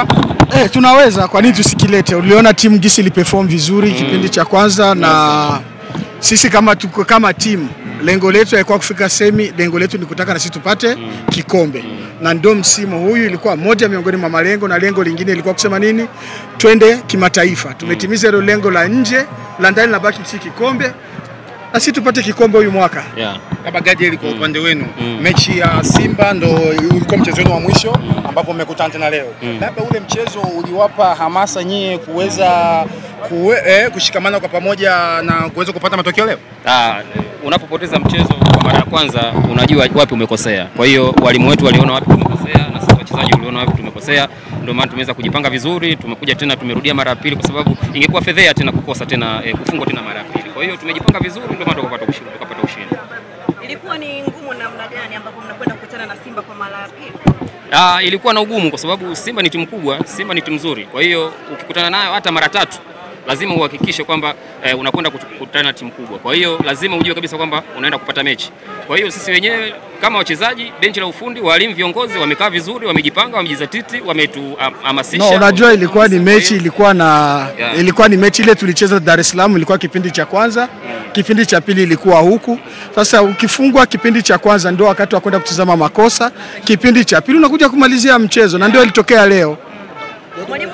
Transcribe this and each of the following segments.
kushinda? Tunaweza, kwa nini tusikilete? Uliona timu gisi iliperform vizuri kipindi cha kwanza, na sisi kama timu lengo letu haikuwa kufika semi, lengo letu ni kutaka na sisi tupate kikombe. Na ndio msimu huyu ilikuwa moja miongoni mwa malengo, na lengo lingine ilikuwa kusema nini? Twende kimataifa. Tumetimiza hilo lengo la nje, la ndani la baki si kikombe. Na sisi tupate kikombe huyu mwaka. Kama Gadiel kwa upande wenu, mechi ya Simba ndo ulikuwa mchezo wenu wa mwisho ambapo mmekutana tena leo. Labda ule mchezo uliwapa hamasa nyie kuweza kushikamana kwa pamoja na kuweza kupata matokeo leo? Unapopoteza mchezo kwa mara ya kwanza unajua wapi umekosea. Kwa hiyo walimu wetu waliona wapi tumekosea, na sisi wachezaji waliona wapi tumekosea. Ndio maana tumeweza kujipanga vizuri, tumekuja tena tumerudia mara ya pili, kwa sababu ingekuwa fedhea tena kukosa tena kufungwa tena mara ya pili. Kwa hiyo tumejipanga vizuri, ndio maana tukapata ushindi. Ilikuwa ni ngumu namna gani ambapo mnakwenda kukutana na Simba kwa mara ya pili? Ilikuwa na ugumu kwa sababu Simba ni timu kubwa, Simba ni timu nzuri. Kwa hiyo ukikutana nayo hata mara tatu lazima uhakikishe kwamba unakwenda kukutana na timu kubwa. Kwa hiyo lazima ujue kabisa kwamba unaenda kupata mechi. Kwa hiyo sisi wenyewe kama wachezaji, benchi la ufundi, walimu, viongozi wamekaa vizuri, wamejipanga, wamejizatiti, wametuhamasisha. Unajua ilikuwa ni mechi, ilikuwa ni mechi ile tulicheza Dar es Salaam, ilikuwa kipindi cha kwanza. Kipindi cha pili ilikuwa huku. Sasa ukifungwa kipindi cha kwanza ndio wakati wa kwenda kutazama makosa. Kipindi cha pili unakuja kumalizia mchezo, na ndio ilitokea leo. Mwalimu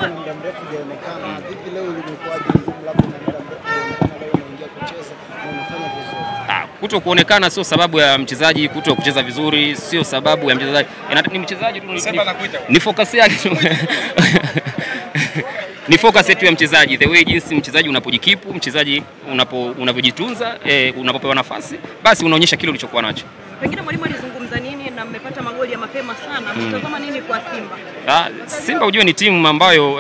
kuto kuonekana sio sababu ya mchezaji kuto kucheza vizuri, sio sababu ya mchezaji. Ni mchezaji tu, ni focus yake. Ni focus yetu ya mchezaji, the way jinsi mchezaji unapojikipu, mchezaji unavyojitunza, unapopewa nafasi, basi unaonyesha kile ulichokuwa nacho. Pengine mwalimu alizungumza nini na mmepata magoli ya mapema sana? Mtazama nini kwa Simba? Simba ujue ni timu ambayo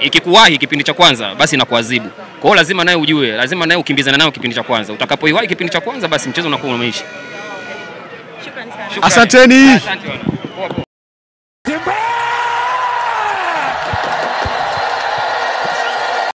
ikikuwahi kipindi cha kwanza basi inakuadhibu. Kwa hiyo lazima naye ujue, lazima naye ukimbizana nao kipindi cha kwanza. Utakapoiwahi kipindi cha kwanza basi mchezo unakuwa umeisha. Shukrani sana. Asanteni. Asante.